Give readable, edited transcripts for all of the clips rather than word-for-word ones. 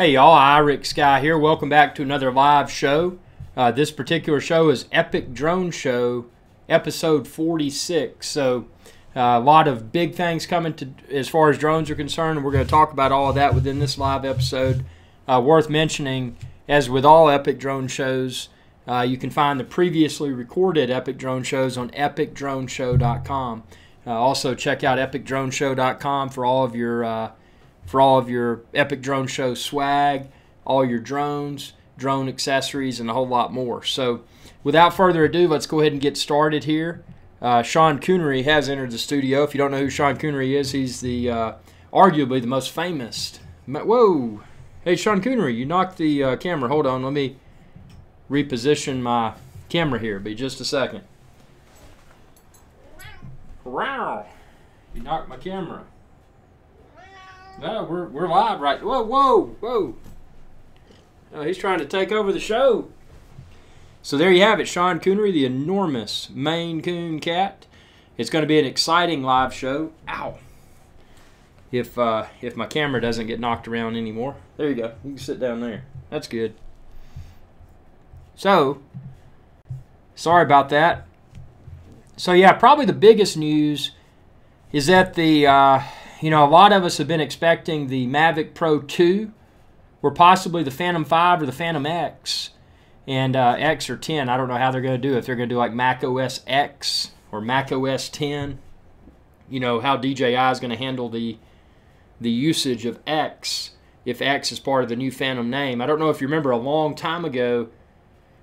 Hey y'all, IrixGuy here. Welcome back to another live show. This particular show is Epic Drone Show, episode 46. So a lot of big things coming to as far as drones are concerned, and we're going to talk about all of that within this live episode. Worth mentioning, as with all Epic Drone shows, you can find the previously recorded Epic Drone shows on epicdroneshow.com. Also check out epicdroneshow.com for all of your Epic Drone Show swag, all your drones, drone accessories, and a whole lot more. So without further ado, let's go ahead and get started here. Sean Coonery has entered the studio. If you don't know who Sean Coonery is, he's the arguably the most famous. Whoa! Hey, Sean Coonery, you knocked the camera. Hold on, let me reposition my camera here. Be just a second. Wow! You knocked my camera. No, we're live right. Whoa, whoa, whoa! Oh, he's trying to take over the show. So there you have it, Sean Coonery, the enormous Maine Coon cat. It's going to be an exciting live show. Ow! If my camera doesn't get knocked around anymore, there you go. You can sit down there. That's good. So, sorry about that. So yeah, probably the biggest news is that the a lot of us have been expecting the Mavic Pro 2 or possibly the Phantom 5 or the Phantom X. And X or 10, I don't know how they're going to do it. If they're going to do like Mac OS X or Mac OS 10. You know, how DJI is going to handle the usage of X if X is part of the new Phantom name. I don't know if you remember a long time ago,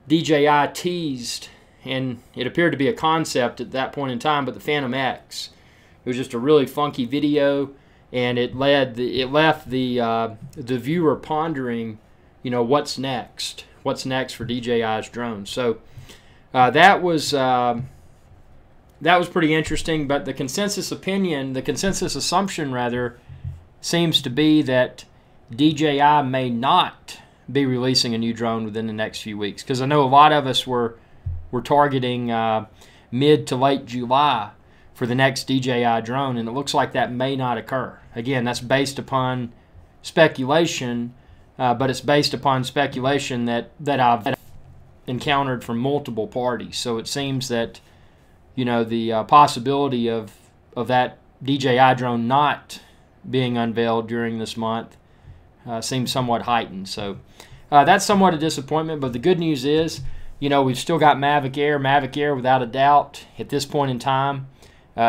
DJI teased, and it appeared to be a concept at that point in time, but the Phantom X. It was just a really funky video, and it left the viewer pondering, what's next? What's next for DJI's drones? So that was pretty interesting. But the consensus assumption rather, seems to be that DJI may not be releasing a new drone within the next few weeks. Because I know a lot of us were targeting mid to late July for the next DJI drone, and it looks like that may not occur. Again, that's based upon speculation, but it's based upon speculation that I've encountered from multiple parties. So it seems that, the possibility of that DJI drone not being unveiled during this month seems somewhat heightened. So that's somewhat a disappointment, but the good news is, we've still got Mavic Air. Mavic Air, without a doubt, at this point in time,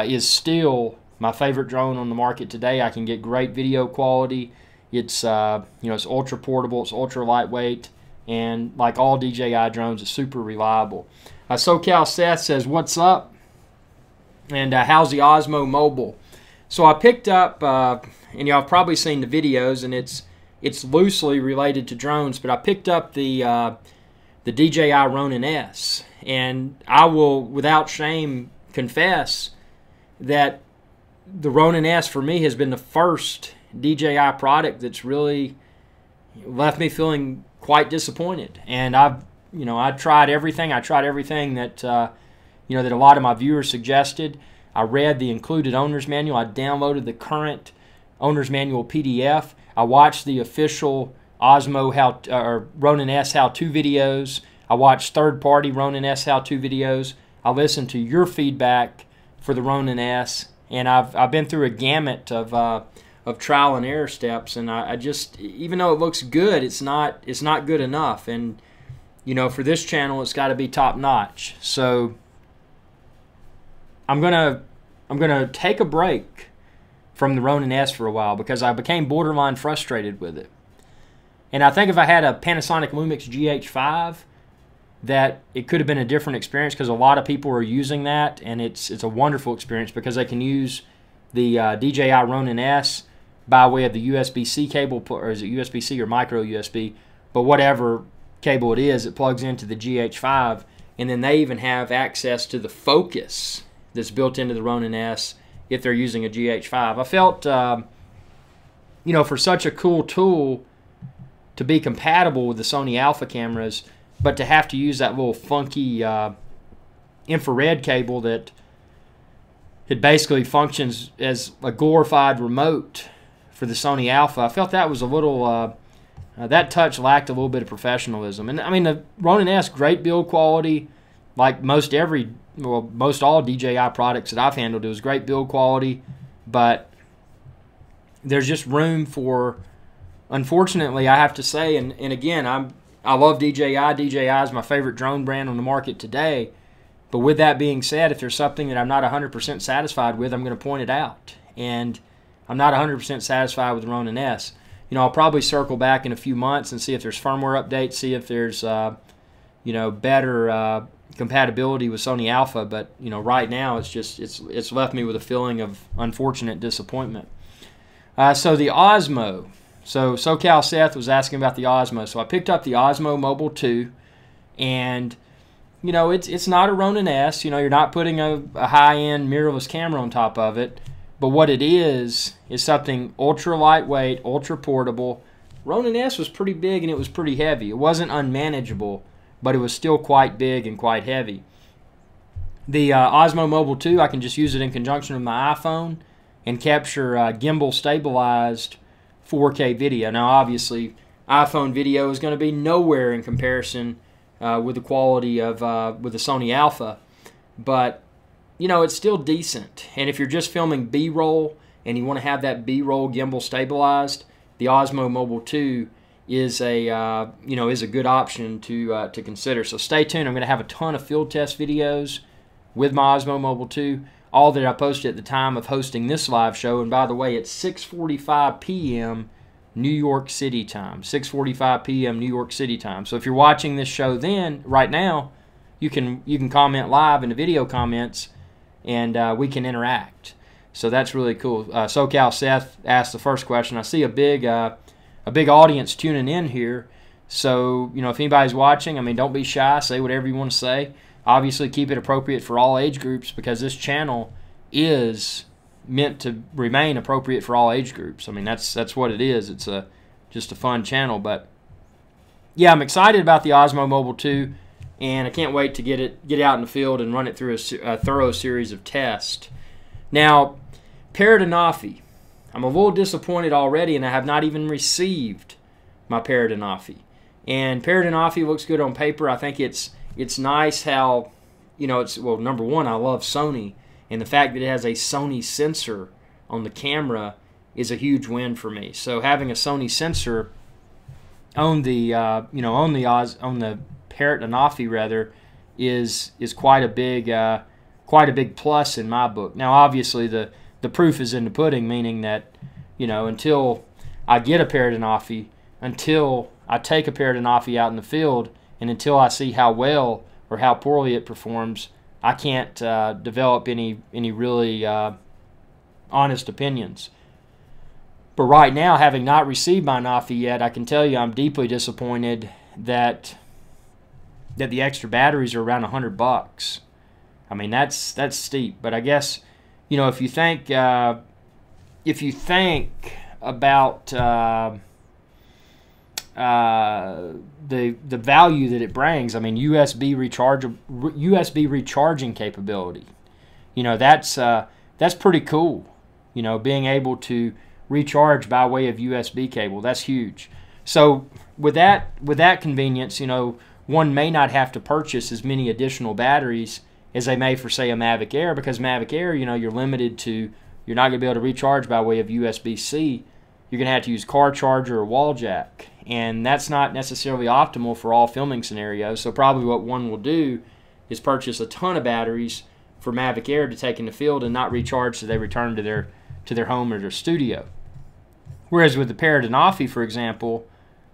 is still my favorite drone on the market today. I can get great video quality. It's it's ultra portable, it's ultra lightweight, and like all DJI drones, it's super reliable. SoCal Seth says, "What's up?" And how's the Osmo Mobile? So I picked up, and y'all have probably seen the videos, and it's loosely related to drones, but I picked up the DJI Ronin S, and I will, without shame, confess that the Ronin S for me has been the first DJI product that's really left me feeling quite disappointed. And I tried everything. I tried everything that that a lot of my viewers suggested. I read the included owner's manual. I downloaded the current owner's manual PDF. I watched the official Osmo or Ronin S how-to videos. I watched third-party Ronin S how-to videos. I listened to your feedback for the Ronin S, and I've been through a gamut of trial and error steps, and I just, even though it looks good, it's not good enough. And for this channel, it's got to be top notch. So I'm gonna take a break from the Ronin S for a while because I became borderline frustrated with it. And I think if I had a Panasonic Lumix GH5, that it could have been a different experience, because a lot of people are using that, and it's a wonderful experience because they can use the DJI Ronin S by way of the USB-C cable, or is it USB-C or micro USB, but whatever cable it is, it plugs into the GH5, and then they even have access to the focus that's built into the Ronin S if they're using a GH5. I felt, for such a cool tool to be compatible with the Sony Alpha cameras, but to have to use that little funky infrared cable that it basically functions as a glorified remote for the Sony Alpha, I felt that was a little that touch lacked a little bit of professionalism. And I mean, the Ronin S, great build quality, like most all DJI products that I've handled. It was great build quality, but there's just room for, unfortunately, I have to say, and again, I love DJI. DJI is my favorite drone brand on the market today. But with that being said, if there's something that I'm not 100% satisfied with, I'm going to point it out. And I'm not 100% satisfied with the Ronin S. You know, I'll probably circle back in a few months and see if there's firmware updates, see if there's, you know, better compatibility with Sony Alpha. But, you know, right now it's left me with a feeling of unfortunate disappointment. So the Osmo. So SoCal Seth was asking about the Osmo. So I picked up the Osmo Mobile 2, and you know, it's not a Ronin S. You know, you're not putting a high-end mirrorless camera on top of it. But what it is something ultra lightweight, ultra portable. Ronin S was pretty big and it was pretty heavy. It wasn't unmanageable, but it was still quite big and quite heavy. The Osmo Mobile 2, I can just use it in conjunction with my iPhone and capture gimbal stabilized 4K video. Now, obviously, iPhone video is going to be nowhere in comparison with the quality of with the Sony Alpha, but you know, it's still decent. And if you're just filming B-roll and you want to have that B-roll gimbal stabilized, the Osmo Mobile 2 is a you know, is a good option to consider. So stay tuned. I'm going to have a ton of field test videos with my Osmo Mobile 2, all that I posted at the time of hosting this live show. And by the way, it's 6:45 p.m. New York City time, 6:45 p.m. New York City time. So if you're watching this show then, right now, you can comment live in the video comments, and we can interact. So that's really cool. SoCal Seth asked the first question. I see a big audience tuning in here. So, you know, if anybody's watching, I mean, don't be shy. Say whatever you want to say. Obviously, keep it appropriate for all age groups, because this channel is meant to remain appropriate for all age groups. I mean, that's what it is. It's just a fun channel. But yeah, I'm excited about the Osmo Mobile 2, and I can't wait to get out in the field and run it through a thorough series of tests. Now, Paradenofi. I'm a little disappointed already, and I have not even received my Paradenofi. And Paradenofi looks good on paper. I think it's nice how, you know, well, number one, I love Sony, and the fact that it has a Sony sensor on the camera is a huge win for me. So having a Sony sensor on the you know, on the Paradenofi rather is quite a big plus in my book. Now, obviously, the proof is in the pudding, meaning that, you know, until I get a Paradenofi, until I take a Paradenofi out in the field, and until I see how well or how poorly it performs, I can't develop any really honest opinions. But right now, having not received my Nafi yet, I can tell you I'm deeply disappointed that the extra batteries are around $100. I mean, that's steep. But I guess, you know, if you think about the value that it brings, I mean, USB recharging capability, you know, that's pretty cool. You know, being able to recharge by way of USB cable, that's huge. So with that convenience, you know, one may not have to purchase as many additional batteries as they may for, say, a Mavic Air, because Mavic Air, you know, you're limited to, you're not going to be able to recharge by way of USB-C. You're going to have to use car charger or wall jack, and that's not necessarily optimal for all filming scenarios. So probably what one will do is purchase a ton of batteries for Mavic Air to take in the field and not recharge so they return to their home or their studio. Whereas with the Paradenofi, for example,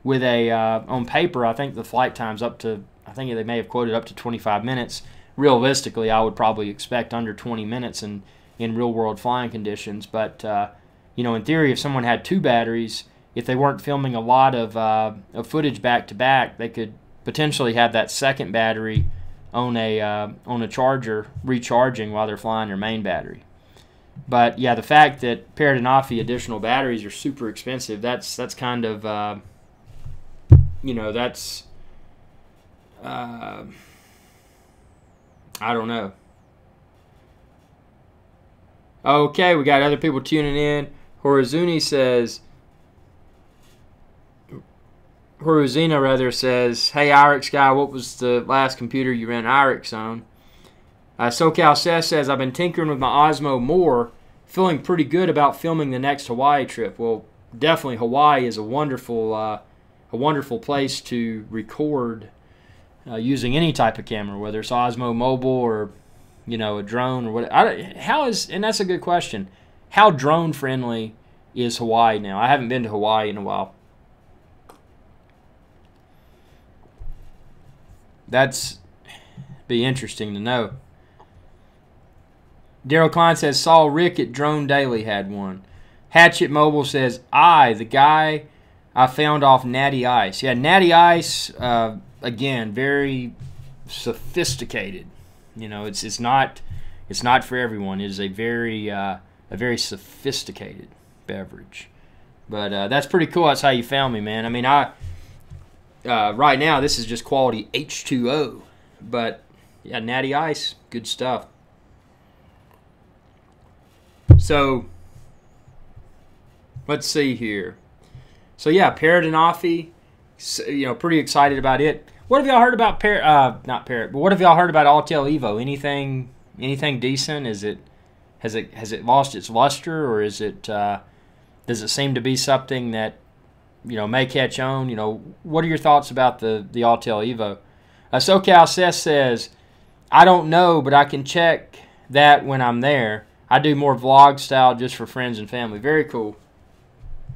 with a on paper, I think the flight time's up to, I think they may have quoted up to 25 minutes. Realistically, I would probably expect under 20 minutes in real-world flying conditions. But you know, in theory, if someone had two batteries, if they weren't filming a lot of footage back-to-back, they could potentially have that second battery on a charger recharging while they're flying their main battery. But yeah, the fact that Paradenofi additional batteries are super expensive, that's kind of you know, that's I don't know. Okay, we got other people tuning in. Horizuni says, Horuzina rather says, "Hey IrixGuy, what was the last computer you ran Irix on?" SoCal says, "I've been tinkering with my Osmo more, feeling pretty good about filming the next Hawaii trip." Well, definitely Hawaii is a wonderful place to record using any type of camera, whether it's Osmo Mobile or a drone or what. And that's a good question. How drone friendly is Hawaii now? I haven't been to Hawaii in a while. That's be interesting to know. Daryl Klein says, "Saw Rick at Drone Daily had one." Hatchet Mobile says, the guy I found off Natty Ice." Yeah, Natty Ice, again, very sophisticated. It's not for everyone. It is a very sophisticated beverage. But that's pretty cool. That's how you found me, man. I mean, right now this is just quality H2O, but yeah, Natty Ice, good stuff. So let's see here. So yeah, Parrot and Offie, pretty excited about it. What have y'all heard about not Parrot, but what have y'all heard about Autel Evo? Anything decent? Has it lost its luster, or is it does it seem to be something that may catch on? What are your thoughts about the Autel Evo? SoCal says, "I don't know, but I can check that when I'm there. I do more vlog style just for friends and family." Very cool.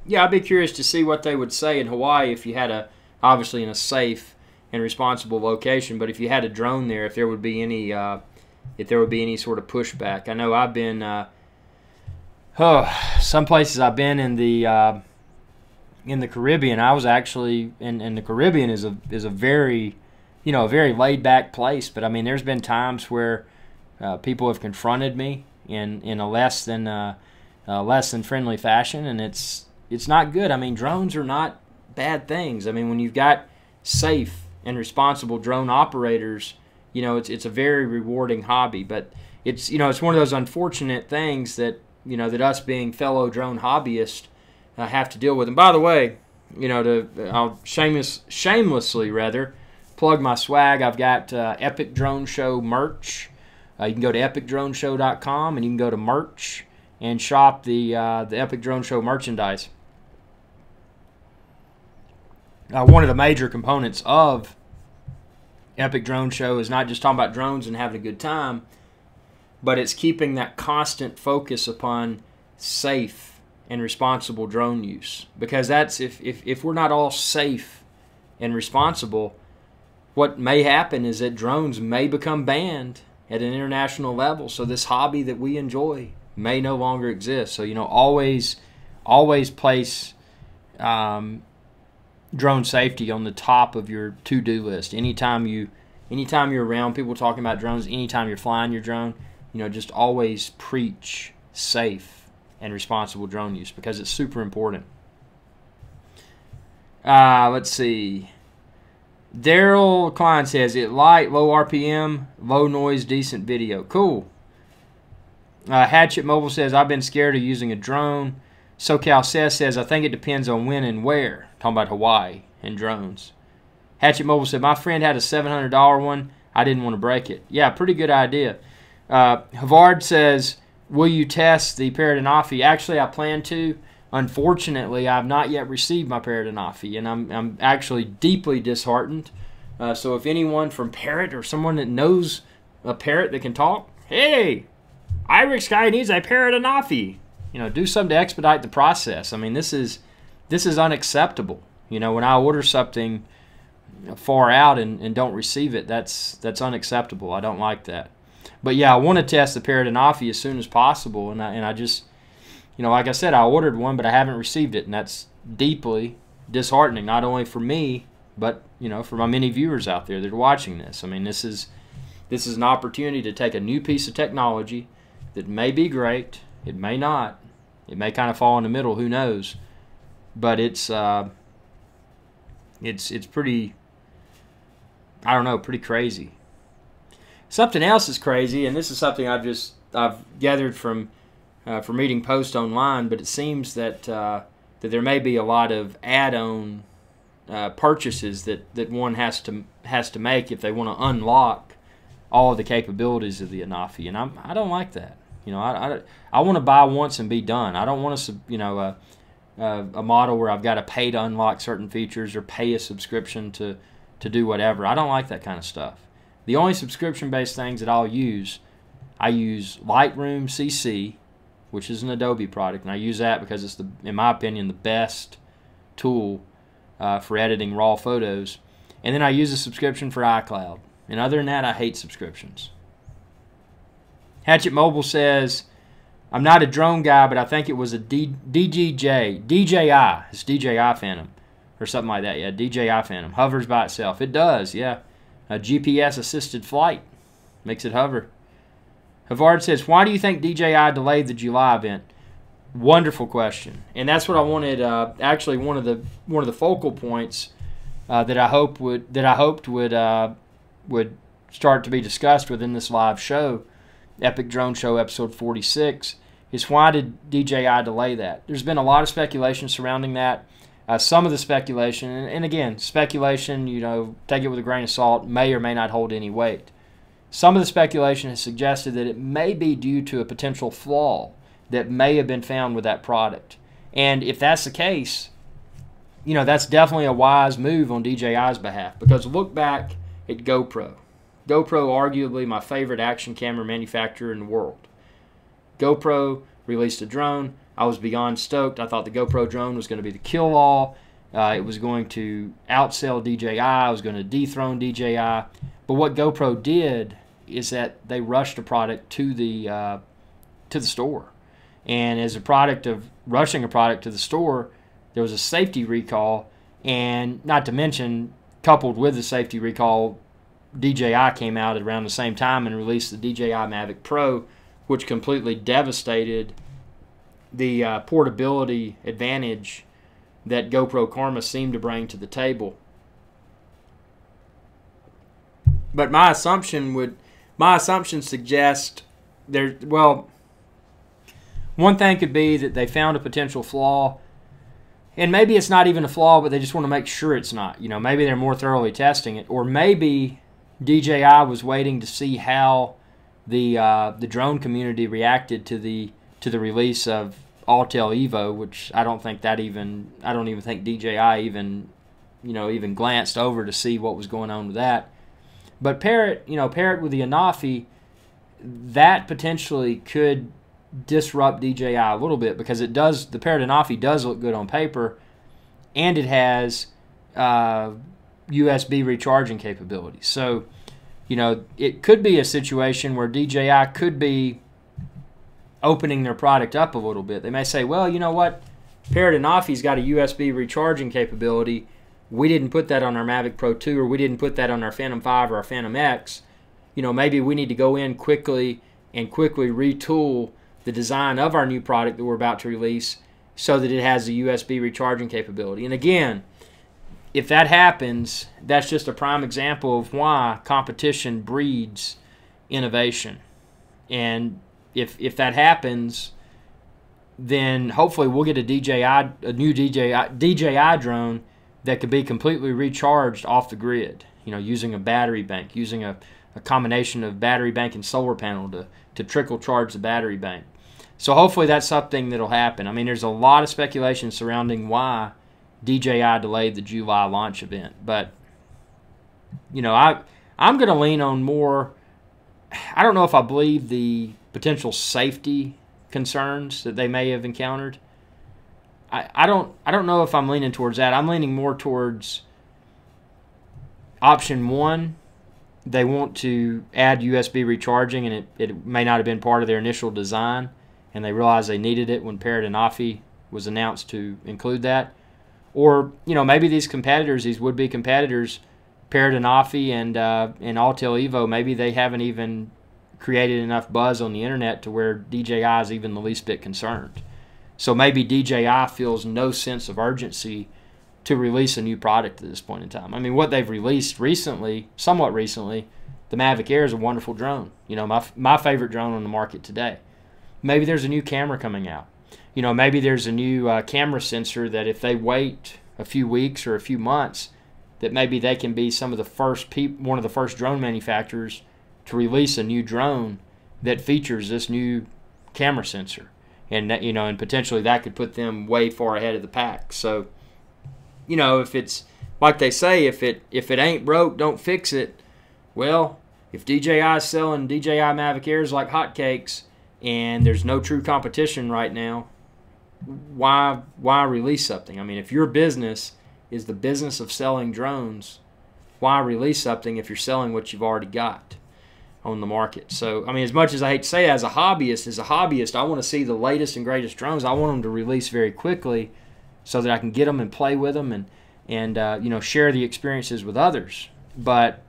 Yeah, I'd be curious to see what they would say in Hawaii if you had obviously in a safe and responsible location, but if you had a drone there, if there would be any sort of pushback. I know I've been some places I've been in the Caribbean. I was actually in the Caribbean is a very a very laid back place, but I mean there's been times where people have confronted me in a less than friendly fashion, and it's not good. I mean, drones are not bad things. I mean, when you've got safe and responsible drone operators, it's a very rewarding hobby. But it's one of those unfortunate things that that us being fellow drone hobbyists have to deal with. And by the way, I'll shamelessly plug my swag. I've got Epic Drone Show merch. You can go to epicdroneshow.com and you can go to merch and shop the Epic Drone Show merchandise. One of the major components of Epic Drone Show is not just talking about drones and having a good time, but it's keeping that constant focus upon safe and responsible drone use. Because that's if we're not all safe and responsible, what may happen is that drones may become banned at an international level. So this hobby that we enjoy may no longer exist. So always place drone safety on the top of your to-do list. Anytime you're around people talking about drones, anytime you're flying your drone, just always preach safe and responsible drone use because it's super important. Let's see. Daryl Klein says, "It light, low RPM, low noise, decent video." Cool. Hatchet Mobile says, "I've been scared of using a drone." SoCal says, "I think it depends on when and where." Talking about Hawaii and drones. Hatchet Mobile said, "My friend had a $700 one. I didn't want to break it." Yeah, pretty good idea. Havard says, "Will you test the Parrot and Offie?" Actually, I plan to. Unfortunately, I've not yet received my Parrot and Offie, and I'm actually deeply disheartened. So if anyone from Parrot or someone that knows a parrot that can talk, hey, IrixGuy needs a Parrot and Offie. Do something to expedite the process. I mean, this is unacceptable. When I order something far out and don't receive it, that's unacceptable. I don't like that. But yeah, I want to test the Parrot and Offie as soon as possible, and I just, like I said, I ordered one, but I haven't received it, and that's deeply disheartening, not only for me, but for my many viewers out there that are watching this. I mean, this is an opportunity to take a new piece of technology that may be great, it may not, it may kind of fall in the middle, who knows, but it's pretty, I don't know, pretty crazy. Something else is crazy, and this is something I've gathered from reading posts online, but it seems that there may be a lot of add-on purchases that one has to make if they want to unlock all of the capabilities of the Anafi, and I don't like that. I want to buy once and be done. I don't want a model where I've got to pay to unlock certain features or pay a subscription to do whatever. I don't like that kind of stuff. The only subscription-based things that I use Lightroom CC, which is an Adobe product, and I use that because it's, in my opinion, the best tool for editing raw photos. And then I use a subscription for iCloud. And other than that, I hate subscriptions. Hatchet Mobile says, I'm not a drone guy, but I think it was a DJI. It's DJI Phantom or something like that. Yeah, DJI Phantom. Hovers by itself. It does, yeah. A GPS-assisted flight makes it hover. Havard says, why do you think DJI delayed the July event? Wonderful question. And that's what I wanted, actually one of the focal points that I hoped would start to be discussed within this live show, Epic Drone Show episode 46, is why did DJI delay that? There's been a lot of speculation surrounding that. Some of the speculation, and again, speculation, take it with a grain of salt, may or may not hold any weight. Some of the speculation has suggested that it may be due to a potential flaw that may have been found with that product. And if that's the case, that's definitely a wise move on DJI's behalf, because look back at GoPro. GoPro, arguably my favorite action camera manufacturer in the world. GoPro released a drone. I was beyond stoked. I thought the GoPro drone was going to be the kill-all. It was going to outsell DJI. It was going to dethrone DJI. But what GoPro did is that they rushed a product to the store. And as a product of rushing a product to the store, there was a safety recall. And not to mention, coupled with the safety recall, DJI came out at around the same time and released the DJI Mavic Pro, which completely devastated the portability advantage that GoPro Karma seemed to bring to the table. But my assumption suggests one thing could be that they found a potential flaw, and maybe it's not even a flaw, but they just want to make sure it's not. Maybe they're more thoroughly testing it, or maybe DJI was waiting to see how the drone community reacted to the release of Autel Evo, which I don't even think DJI even glanced over to see what was going on with that. But pair it with the Anafi, that potentially could disrupt DJI a little bit, because it does. The Parrot Anafi does look good on paper, and it has USB recharging capabilities. So, it could be a situation where DJI could be opening their product up a little bit. They may say, well, you know what? Parrot Anafi's got a USB recharging capability. We didn't put that on our Mavic Pro 2, or we didn't put that on our Phantom 5 or our Phantom X. Maybe we need to go in quickly retool the design of our new product that we're about to release so that it has a USB recharging capability. And again, if that happens, that's just a prime example of why competition breeds innovation. And if that happens, then hopefully we'll get a new DJI drone that could be completely recharged off the grid, using a battery bank, using a combination of battery bank and solar panel to trickle charge the battery bank. So hopefully that's something that'll happen. I mean, there's a lot of speculation surrounding why DJI delayed the July launch event, but I'm going to lean on more. I don't know if I believe the potential safety concerns that they may have encountered. I don't know if I'm leaning towards that. I'm leaning more towards option one. They want to add USB recharging, and it may not have been part of their initial design, and they realized they needed it when Parrot Anafi was announced to include that. Or, maybe these would-be competitors, Parrot Anafi and Autel Evo, maybe they haven't even created enough buzz on the internet to where DJI is even the least bit concerned. So maybe DJI feels no sense of urgency to release a new product at this point in time. I mean, what they've released recently, somewhat recently, the Mavic Air is a wonderful drone. My favorite drone on the market today. Maybe there's a new camera coming out. Maybe there's a new camera sensor that if they wait a few weeks or a few months, that maybe they can be some of the first one of the first drone manufacturers to release a new drone that features this new camera sensor, and that, and potentially that could put them way far ahead of the pack. So, if it's like they say, if it ain't broke, don't fix it. Well, if DJI is selling DJI Mavic Airs like hotcakes, and there's no true competition right now, why release something? I mean, if your business is the business of selling drones, why release something if you're selling what you've already got on the market? So, I mean, as much as I hate to say it, as a hobbyist, I want to see the latest and greatest drones. I want them to release very quickly so that I can get them and play with them and share the experiences with others. But,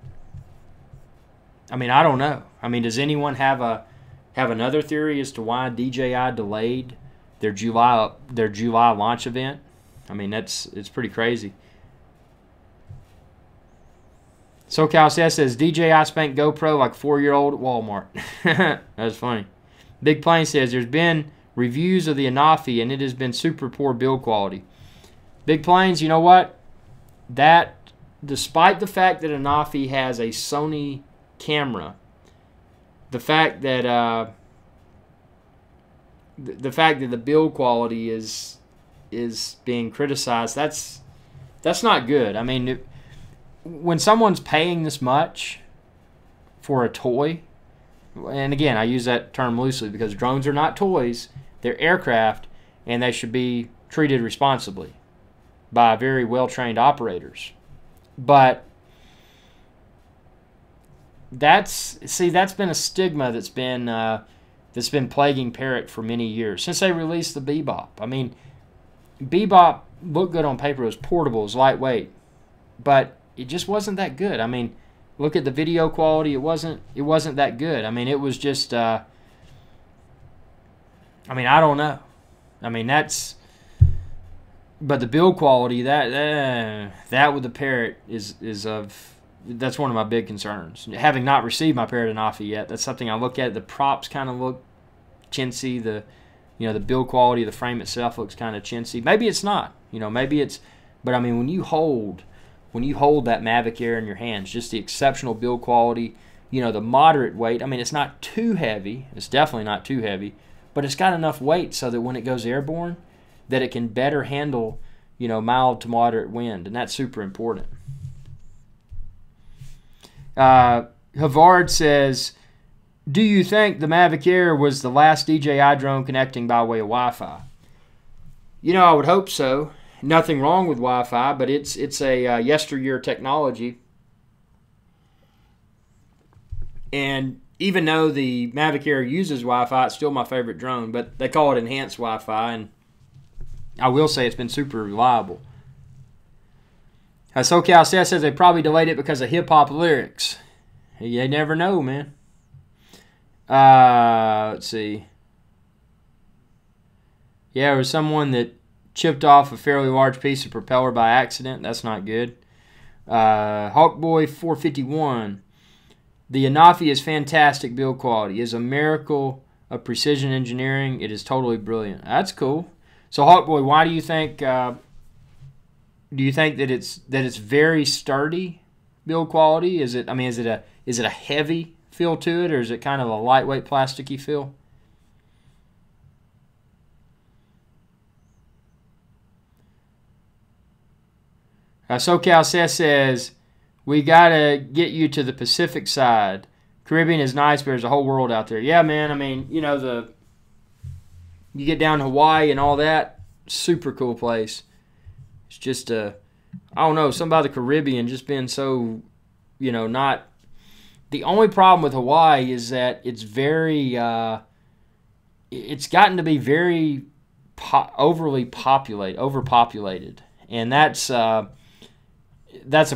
I mean, I don't know. I mean, does anyone have another theory as to why DJI delayed their July launch event? I mean, it's pretty crazy. SoCal says DJI spanked GoPro like 4-year-old at Walmart. That's funny. Big Plane says there's been reviews of the Anafi and it has been super poor build quality. Big Planes, you know what? That, despite the fact that Anafi has a Sony camera, the fact that the build quality is being criticized, that's not good. I mean, when someone's paying this much for a toy, and again, I use that term loosely because drones are not toys, they're aircraft, and they should be treated responsibly by very well-trained operators. But that's been a stigma that's been plaguing Parrot for many years since they released the Bebop. I mean, Bebop looked good on paper. It was portable, it was lightweight, but it just wasn't that good. I mean, look at the video quality. It wasn't that good. I mean, it was just. I mean, I don't know. I mean, but the build quality that with the Parrot that's one of my big concerns. Having not received my Parrot Anafi yet, that's something I look at. The props kind of look chintzy. The build quality of the frame itself looks kind of chintzy. Maybe it's not. Maybe it's. But I mean, when you hold that Mavic Air in your hands, just the exceptional build quality, the moderate weight. I mean, it's not too heavy. It's definitely not too heavy, but it's got enough weight so that when it goes airborne, that it can better handle, mild to moderate wind, and that's super important. Havard says, do you think the Mavic Air was the last DJI drone connecting by way of Wi-Fi? I would hope so. Nothing wrong with Wi-Fi, but it's a yesteryear technology. And even though the Mavic Air uses Wi-Fi, it's still my favorite drone, but they call it enhanced Wi-Fi, and I will say it's been super reliable. SoCal says they probably delayed it because of hip-hop lyrics. You never know, man. Let's see. Yeah, there was someone that chipped off a fairly large piece of propeller by accident. That's not good. Hawkboy 451. The Anafi is fantastic build quality. It is a miracle of precision engineering. It is totally brilliant. That's cool. So Hawkboy, why do you think? Do you think that it's very sturdy build quality? Is it a heavy feel to it, or is it kind of a lightweight plasticky feel? SoCal says, we got to get you to the Pacific side. Caribbean is nice, but there's a whole world out there. Yeah, man, I mean, you get down to Hawaii and all that, super cool place. It's just, I don't know, something about the Caribbean just being so, not. The only problem with Hawaii is that it's very, it's gotten to be very overpopulated. And that's a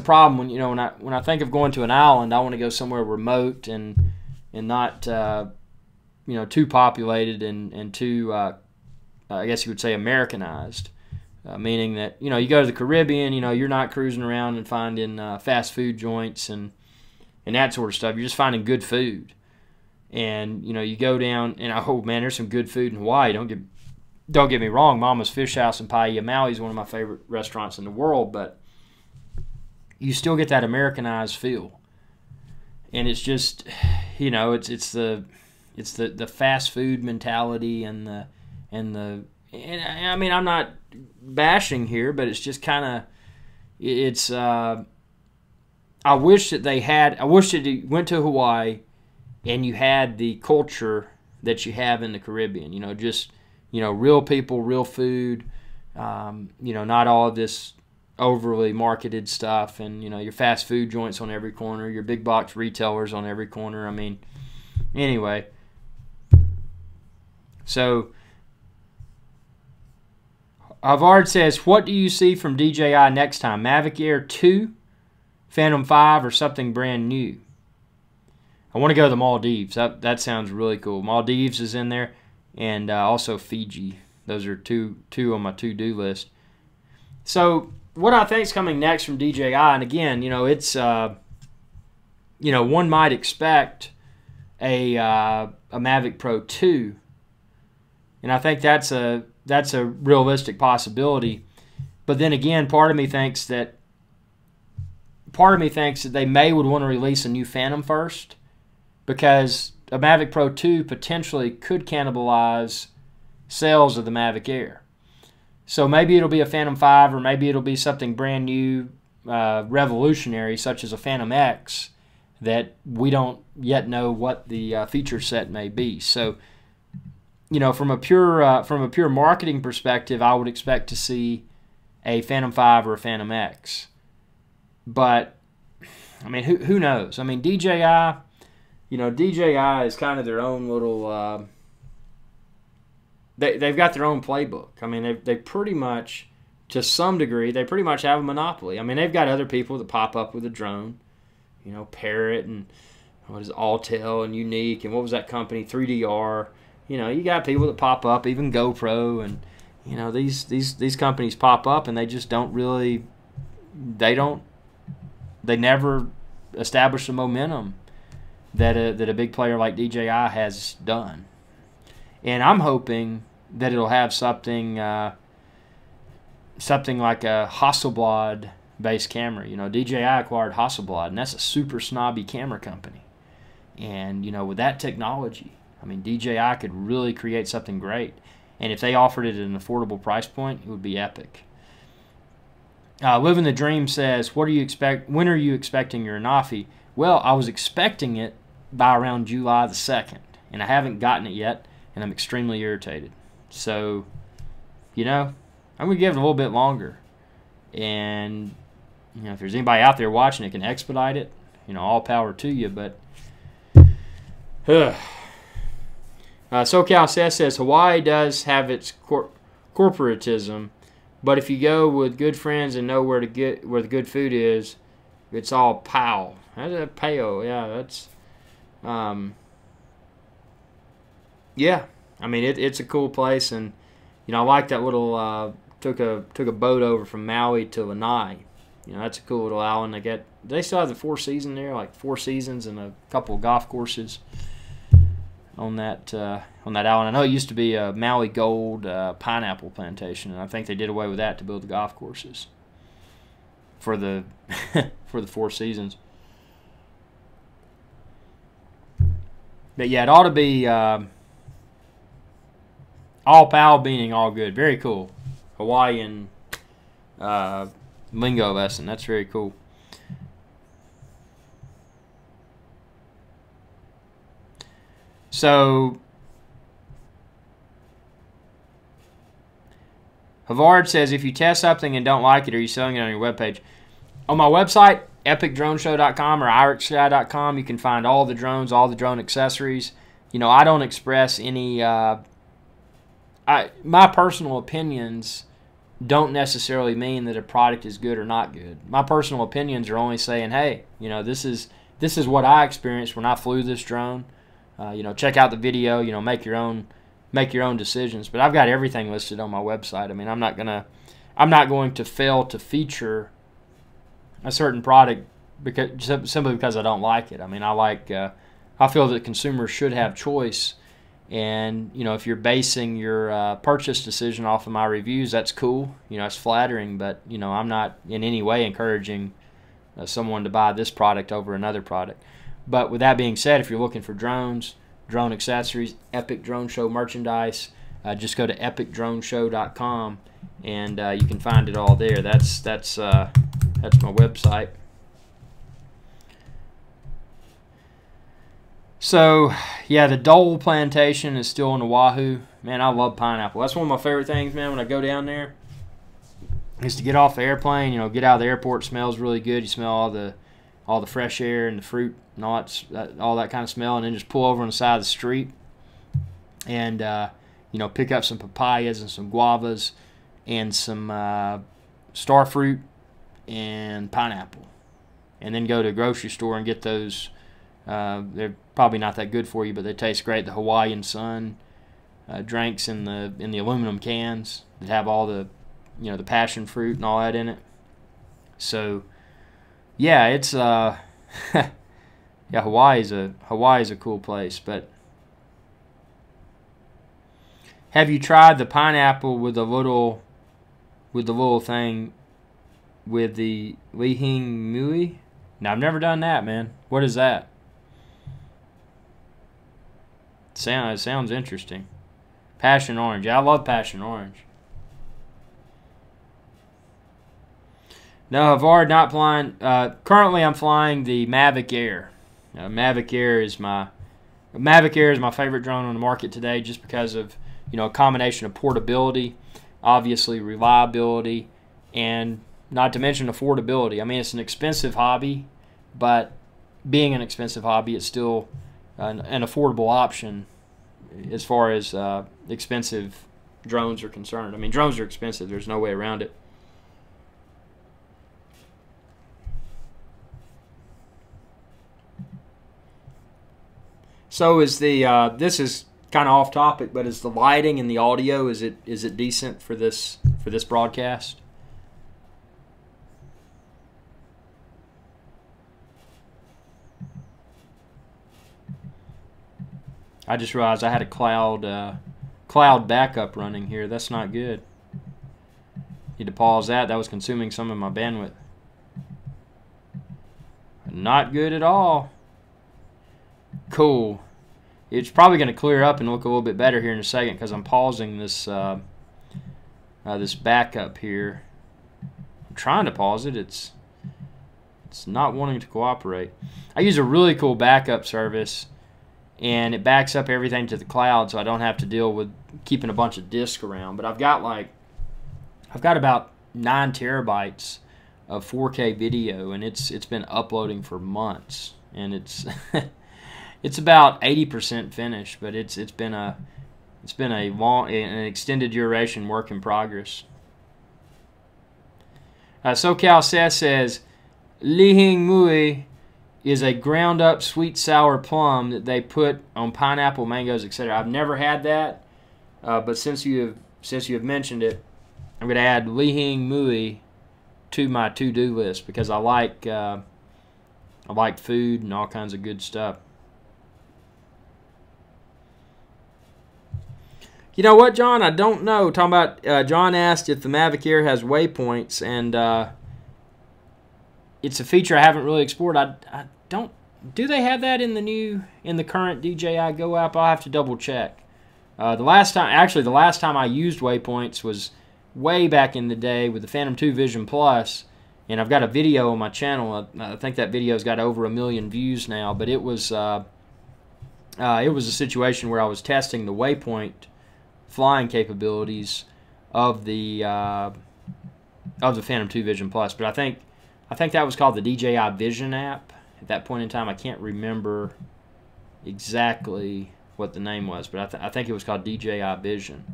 problem when I think of going to an island. I want to go somewhere remote and not too populated and too I guess you would say Americanized, meaning that you go to the Caribbean, you're not cruising around and finding fast food joints and that sort of stuff. You're just finding good food, and you go down and oh man, there's some good food in Hawaii. Don't get don't get me wrong, Mama's Fish House in Paia, Maui is one of my favorite restaurants in the world, but you still get that Americanized feel. And it's just, it's the fast food mentality and I mean, I'm not bashing here, but it's just kind of, I wish that you went to Hawaii and you had the culture that you have in the Caribbean, real people, real food, not all of this overly marketed stuff and, your fast food joints on every corner, your big box retailers on every corner. I mean, anyway. So, Havard says, what do you see from DJI next time? Mavic Air 2, Phantom 5, or something brand new? I want to go to the Maldives. That sounds really cool. Maldives is in there, and also Fiji. Those are two on my to-do list. So what I think is coming next from DJI, and again, it's one might expect a Mavic Pro 2, and I think that's a realistic possibility. But then again, part of me thinks that they may would want to release a new Phantom first, because a Mavic Pro 2 potentially could cannibalize sales of the Mavic Air. So maybe it'll be a Phantom 5, or maybe it'll be something brand new, revolutionary, such as a Phantom X, that we don't yet know what the feature set may be. So, from a pure marketing perspective, I would expect to see a Phantom 5 or a Phantom X. But I mean, who knows? I mean, DJI, DJI is kind of their own little. They've got their own playbook. I mean, they pretty much, to some degree, they pretty much have a monopoly. I mean, they've got other people that pop up with a drone, Parrot and what is it, Autel and Unique and what was that company, 3DR. You got people that pop up, even GoPro, and these companies pop up and they just don't really, they never establish the momentum that a big player like DJI has done. And I'm hoping that it'll have something like a Hasselblad-based camera. DJI acquired Hasselblad, and that's a super snobby camera company. And, with that technology, I mean, DJI could really create something great. And if they offered it at an affordable price point, it would be epic. Living the Dream says, when are you expecting your Anafi? Well, I was expecting it by around July the 2nd, and I haven't gotten it yet. And I'm extremely irritated. So, I'm going to give it a little bit longer. And, if there's anybody out there watching that can expedite it, all power to you. But, SoCal says Hawaii does have its corporatism, but if you go with good friends and know where the good food is, it's all pow. That's a pao. Yeah, that's... Yeah, I mean it's a cool place, and I like that little took a boat over from Maui to Lanai. That's a cool little island. They still have the Four Seasons there, like Four Seasons and a couple of golf courses on that island. I know it used to be a Maui Gold pineapple plantation, and I think they did away with that to build the golf courses for the for the Four Seasons. But yeah, it ought to be. All pal meaning all good. Very cool. Hawaiian lingo lesson. That's very cool. So, Havard says, if you test something and don't like it, are you selling it on your webpage? On my website, epicdroneshow.com or IrixGuy.com, you can find all the drones, all the drone accessories. I don't express any... my personal opinions don't necessarily mean that a product is good or not good. My personal opinions are only saying, hey, this is what I experienced when I flew this drone. Check out the video. Make your own decisions. But I've got everything listed on my website. I mean, I'm not going to fail to feature a certain product simply because I don't like it. I mean, I feel that consumers should have choice. And, you know, if you're basing your purchase decision off of my reviews, that's cool. You know, it's flattering, but, you know, I'm not in any way encouraging someone to buy this product over another product. But with that being said, if you're looking for drones, drone accessories, Epic Drone Show merchandise, just go to epicdroneshow.com and you can find it all there. That's my website. So, yeah, the Dole plantation is still on Oahu. Man, I love pineapple. That's one of my favorite things, man, when I go down there, is to get off the airplane, you know, get out of the airport. It smells really good. You smell all the fresh air and the fruit and all that kind of smell, and then just pull over on the side of the street and, you know, pick up some papayas and some guavas and some star fruit and pineapple, and then go to a grocery store and get those. They're probably not that good for you, but they taste great. The Hawaiian Sun drinks in the aluminum cans that have all the, you know, the passion fruit and all that in it. So, yeah, it's yeah, Hawaii's a cool place. But have you tried the pineapple with the little thing with the Lihing Mui? No, I've never done that, man. What is that? It sounds interesting. Passion orange. Yeah, I love passion orange. No, Havard not flying. Currently, I'm flying the Mavic Air. Mavic Air is my favorite drone on the market today, just because of, you know, a combination of portability, obviously reliability, and not to mention affordability. I mean, it's an expensive hobby, but being an expensive hobby, it's still an affordable option as far as expensive drones are concerned. I mean, drones are expensive. There's no way around it. So is the this is kind of off topic, but is the lighting and the audio, is it decent for this broadcast? I just realized I had a cloud backup running here. That's not good. Need to pause that. That was consuming some of my bandwidth. Not good at all. Cool. It's probably going to clear up and look a little bit better here in a second, because I'm pausing this this backup here. I'm trying to pause it. It's not wanting to cooperate. I use a really cool backup service, and it backs up everything to the cloud, so I don't have to deal with keeping a bunch of disk around. But I've got about 9 terabytes of 4K video, and it's been uploading for months, and it's it's about 80% finished, but it's been an extended duration work in progress. SoCal says Lihing Mui is a ground up sweet sour plum that they put on pineapple, mangoes, etc. I've never had that, but since you have mentioned it, I'm going to add Lihing Mui to my to-do list, because I like food and all kinds of good stuff. You know what, John? I don't know. Talking about John asked if the Mavic Air has waypoints, and it's a feature I haven't really explored. I don't. Do they have that in the current DJI Go app? I'll have to double check. The last time I used waypoints was way back in the day with the Phantom 2 Vision Plus, and I've got a video on my channel. I think that video's got over 1 million views now. But it was a situation where I was testing the waypoint flying capabilities of the Phantom 2 Vision Plus. But I think that was called the DJI Vision app at that point in time. I can't remember exactly what the name was, but I think it was called DJI Vision.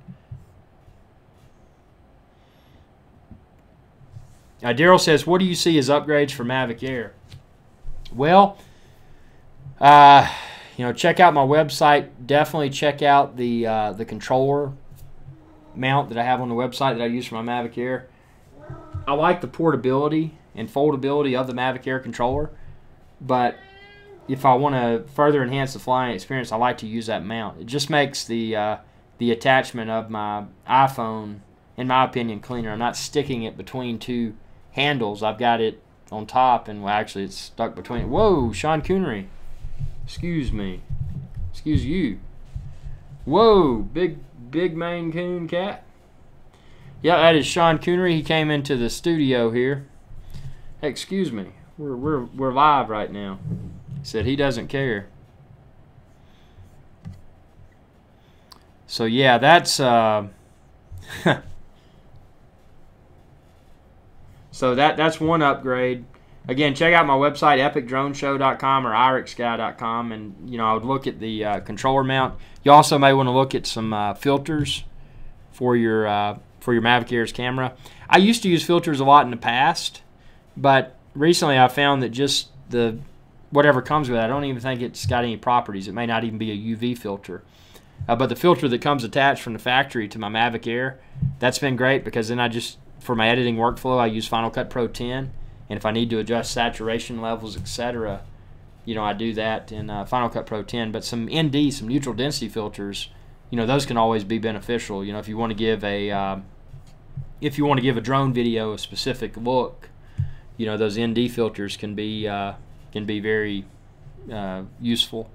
Daryl says, what do you see as upgrades for Mavic Air? Well, check out my website. Definitely check out the controller mount that I have on the website that I use for my Mavic Air. I like the portability and foldability of the Mavic Air controller, but if I want to further enhance the flying experience, I like to use that mount. It just makes the attachment of my iPhone, in my opinion, cleaner. I'm not sticking it between two handles. I've got it on top, and well, actually it's stuck between. Whoa, Sean Coonery. Excuse me. Excuse you. Whoa, big Maine Coon cat. Yeah, that is Sean Coonery. He came into the studio here. Hey, excuse me. We're live right now. He said he doesn't care. So yeah, that's so that's one upgrade. Again, check out my website, epicdroneshow.com or IrixGuy.com, and I would look at the controller mount. You also may want to look at some filters for your Mavic Air's camera. I used to use filters a lot in the past, but recently I found that just the whatever comes with it, I don't even think it's got any properties. It may not even be a UV filter. But the filter that comes attached from the factory to my Mavic Air, that's been great, because then for my editing workflow, I use Final Cut Pro 10. And if I need to adjust saturation levels, etc., I do that in Final Cut Pro 10. But some ND, some neutral density filters, those can always be beneficial. If you want to give a drone video a specific look, those ND filters can be very useful.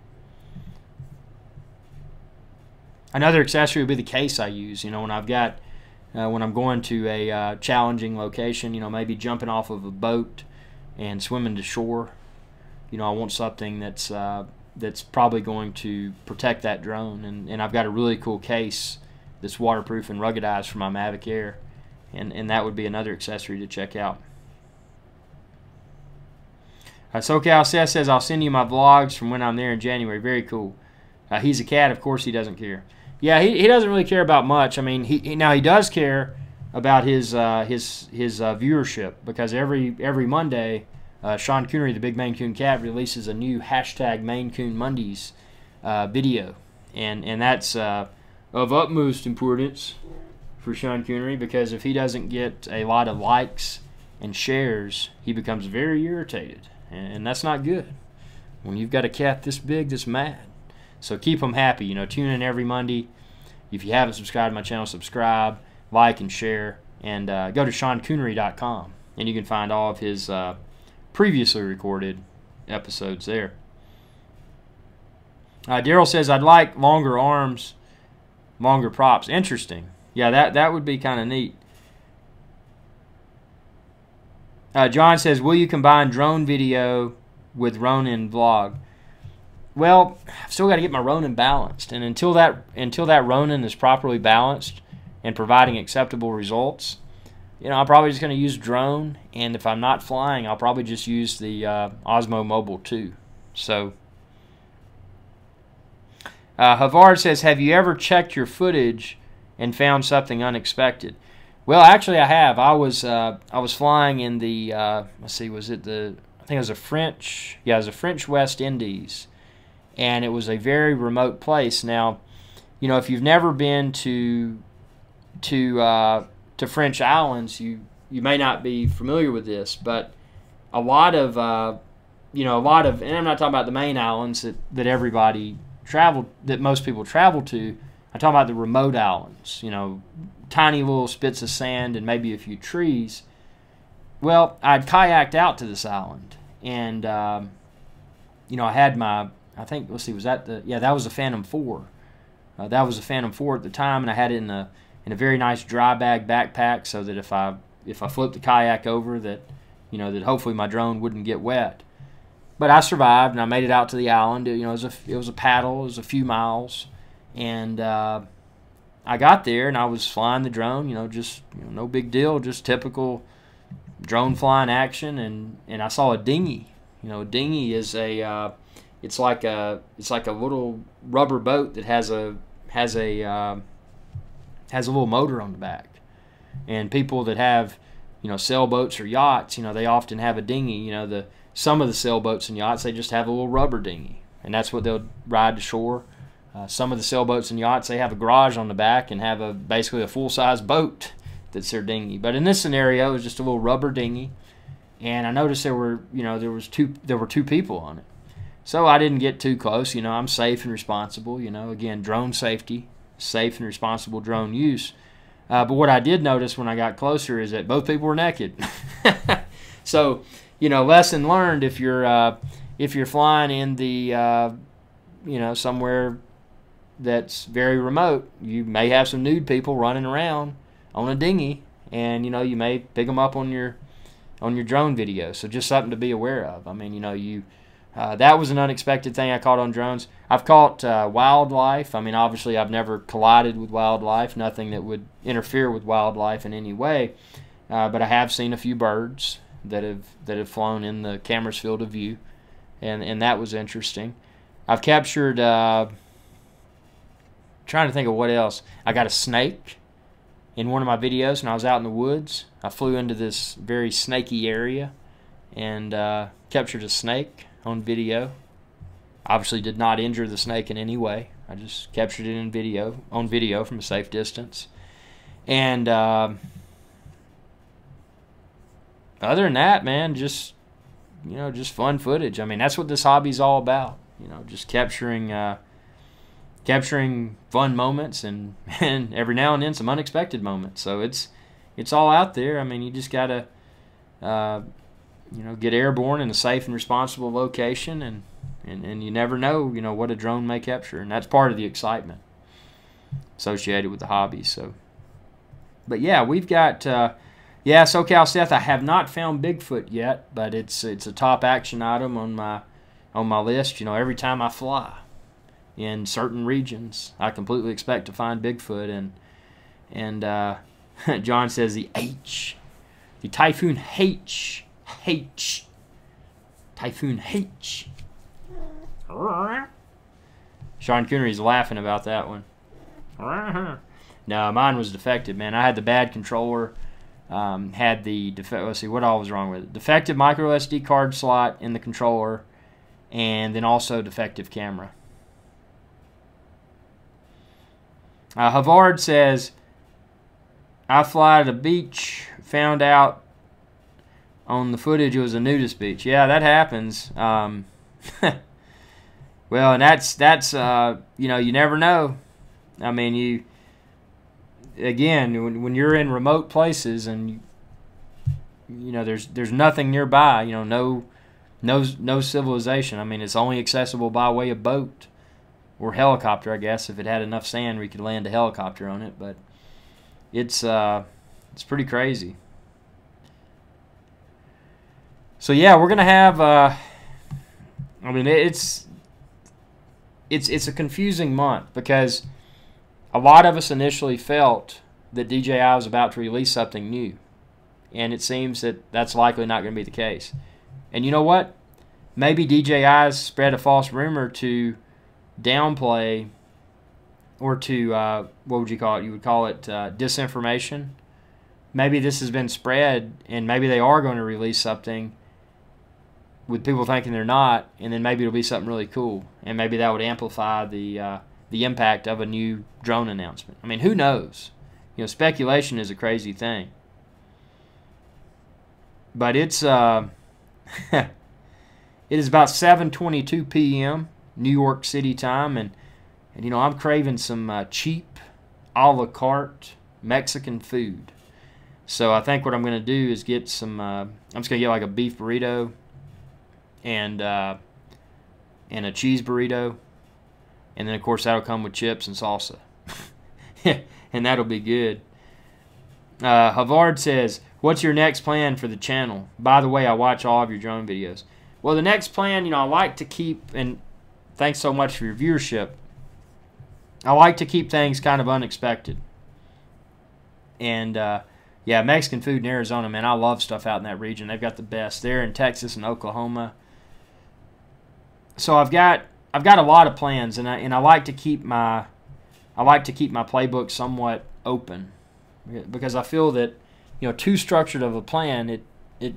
Another accessory would be the case I use. When I'm going to a challenging location, maybe jumping off of a boat and swimming to shore, I want something that's probably going to protect that drone. And I've got a really cool case that's waterproof and ruggedized for my Mavic Air, and that would be another accessory to check out. SoCal Seth says, I'll send you my vlogs from when I'm there in January. Very cool. He's a cat. Of course he doesn't care. Yeah, he doesn't really care about much. I mean, he does care about his viewership, because every Monday, Sean Coonery, the Big Maine Coon Cat, releases a new hashtag Maine Coon Mondays video, and that's of utmost importance for Sean Coonery, because if he doesn't get a lot of likes and shares, he becomes very irritated, and that's not good when you've got a cat this big that's mad. So keep them happy. Tune in every Monday. If you haven't subscribed to my channel, subscribe, like, and share. And go to SeanCoonery.com, and you can find all of his previously recorded episodes there. Daryl says, I'd like longer arms, longer props. Interesting. Yeah, that would be kind of neat. John says, will you combine drone video with Ronin vlog? Well, I've still got to get my Ronin balanced, and until that Ronin is properly balanced and providing acceptable results, I'm probably just going to use drone, and if I'm not flying, I'll probably just use the Osmo Mobile 2. So, Havard says, have you ever checked your footage and found something unexpected? Well, actually, I have. I was flying in the let's see, I think it was a French West Indies. And it was a very remote place. Now, if you've never been to French islands, you may not be familiar with this, but a lot of, and I'm not talking about the main islands that everybody traveled, that most people travel to. I'm talking about the remote islands. Tiny little spits of sand and maybe a few trees. Well, I'd kayaked out to this island, and I had my, let's see, that was a Phantom 4. That was a Phantom 4 at the time, and I had it in a very nice dry bag backpack, so that if I flipped the kayak over, that hopefully my drone wouldn't get wet. But I survived, and I made it out to the island. It was a paddle. It was a few miles, and I got there, and I was flying the drone. No big deal, just typical drone flying action, and I saw a dinghy. A dinghy is a it's like a little rubber boat that has a little motor on the back. And people that have sailboats or yachts, they often have a dinghy. Some of the sailboats and yachts, they just have a little rubber dinghy, and that's what they'll ride to shore. Some of the sailboats and yachts, they have a garage on the back and have basically a full-size boat that's their dinghy. But in this scenario, it was just a little rubber dinghy, and I noticed there were two people on it. So I didn't get too close. You know, I'm safe and responsible. You know, again, drone safety, safe and responsible drone use. But what I did notice when I got closer is that both people were naked. So, you know, lesson learned: if you're flying in the you know, somewhere that's very remote, you may have some nude people running around on a dinghy, and you know, you may pick them up on your drone video. So just something to be aware of. I mean, you know, that was an unexpected thing I caught on drones. I've caught wildlife. I mean, obviously I've never collided with wildlife, nothing that would interfere with wildlife in any way, but I have seen a few birds that have flown in the camera's field of view, and that was interesting. I've captured, trying to think of what else. I got a snake in one of my videos when I was out in the woods. I flew into this very snaky area and captured a snake on video. Obviously did not injure the snake in any way. I just captured it on video from a safe distance. And other than that, man, just, you know, just fun footage. I mean, that's what this hobby's all about. You know, just capturing fun moments and every now and then some unexpected moments. So it's all out there. I mean, you just gotta you know, get airborne in a safe and responsible location, and you never know, you know, what a drone may capture, and that's part of the excitement associated with the hobby. So, but yeah, we've got yeah, SoCal Seth. I have not found Bigfoot yet, but it's a top action item on my list. You know, every time I fly in certain regions, I completely expect to find Bigfoot. And John says the Typhoon Typhoon H. Sean Coonery's laughing about that one. No, mine was defective, man. I had the bad controller. Had the let's see what all was wrong with it. Defective micro SD card slot in the controller, and then also defective camera. Havard says, I fly to the beach, found out on the footage it was a nudist beach. Yeah, that happens. Well, and that's you know, you never know. I mean, again, when you're in remote places and you know there's nothing nearby, you know, no civilization. I mean, it's only accessible by way of boat or helicopter, I guess. If it had enough sand, we could land a helicopter on it. But it's pretty crazy. So yeah, we're gonna have. I mean, it's a confusing month because a lot of us initially felt that DJI was about to release something new, and it seems that that's likely not going to be the case. And you know what? Maybe DJI's spread a false rumor to downplay or to, what would you call it? You would call it disinformation. Maybe this has been spread, and maybe they are going to release something with people thinking they're not, and then maybe it'll be something really cool, and maybe that would amplify the impact of a new drone announcement. I mean, who knows? You know, speculation is a crazy thing. But it's it is about 7:22 p.m. New York City time, and you know, I'm craving some cheap a la carte Mexican food. So I think what I'm going to do is get some. I'm just going to get like a beef burrito and a cheese burrito. And then, of course, that'll come with chips and salsa. And that'll be good. Havard says, what's your next plan for the channel? By the way, I watch all of your drone videos. Well, the next plan, you know, I like to keep, and thanks so much for your viewership, I like to keep things kind of unexpected. And, yeah, Mexican food in Arizona, man, I love stuff out in that region. They've got the best. They're in Texas and Oklahoma. So I've got a lot of plans, and I like to keep my playbook somewhat open, because I feel that, you know, too structured of a plan, it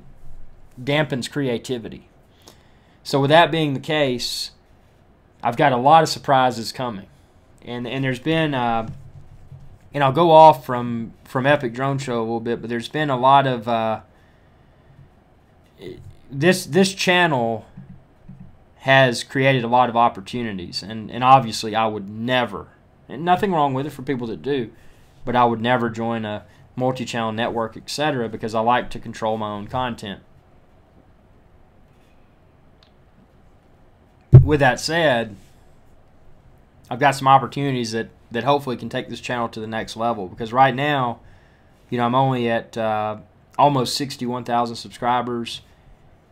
dampens creativity. So with that being the case, I've got a lot of surprises coming, and there's been and I'll go off from Epic Drone Show a little bit, but there's been a lot of this channel has created a lot of opportunities. And obviously I would never, and nothing wrong with it for people that do, but I would never join a multi-channel network, etc., because I like to control my own content. With that said, I've got some opportunities that hopefully can take this channel to the next level, because right now, I'm only at almost 61,000 subscribers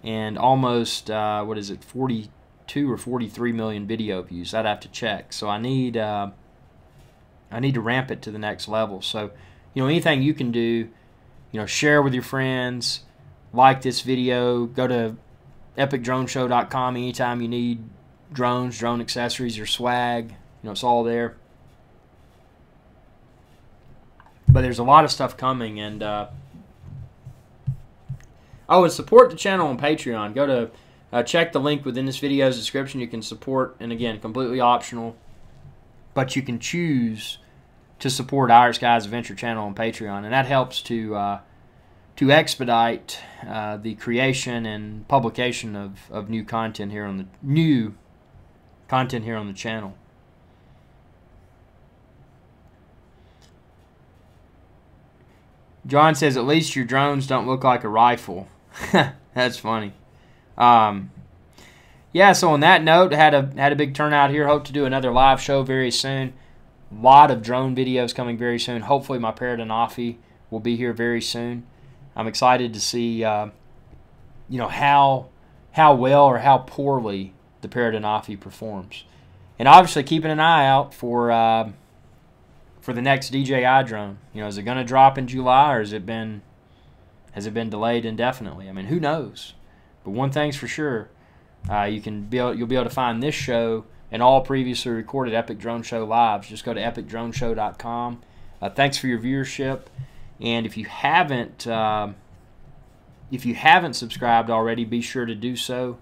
and almost 42 or 43 million video views. I'd have to check. So I need to ramp it to the next level. So anything you can do, share with your friends, like this video, go to epicdroneshow.com anytime you need drones, drone accessories, or swag. It's all there. But there's a lot of stuff coming, and and support the channel on Patreon. Go to check the link within this video's description. You can support, and again, completely optional, but you can choose to support IrixGuy's Adventure channel on Patreon, and that helps to expedite the creation and publication of new content here on the channel. John says, at least your drones don't look like a rifle. That's funny. Yeah, so on that note, had a big turnout here. Hope to do another live show very soon. A lot of drone videos coming very soon. Hopefully my Paradenofi will be here very soon. I'm excited to see how well or how poorly the Paradenofi performs. And obviously keeping an eye out for the next DJI drone. Is it going to drop in July, or has it been delayed indefinitely? I mean, who knows? But one thing's for sure, you'll be able to find this show and all previously recorded Epic Drone Show lives. Just go to epicdroneshow.com. Thanks for your viewership, and if you haven't subscribed already, be sure to do so.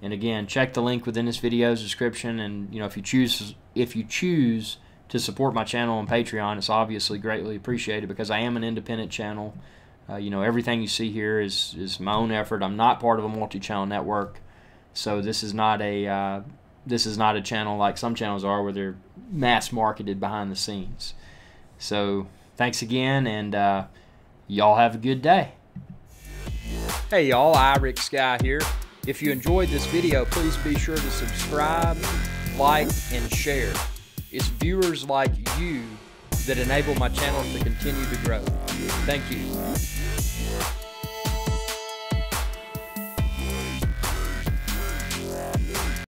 And again, check the link within this video's description. And if you choose to support my channel on Patreon, it's obviously greatly appreciated, because I am an independent channel. Everything you see here is my own effort. I'm not part of a multi-channel network, so this is not a channel like some channels are, where they're mass marketed behind the scenes. So thanks again, and y'all have a good day. Hey y'all, IrixGuy here. If you enjoyed this video, please be sure to subscribe, like, and share. It's viewers like you that enable my channel to continue to grow. Thank you.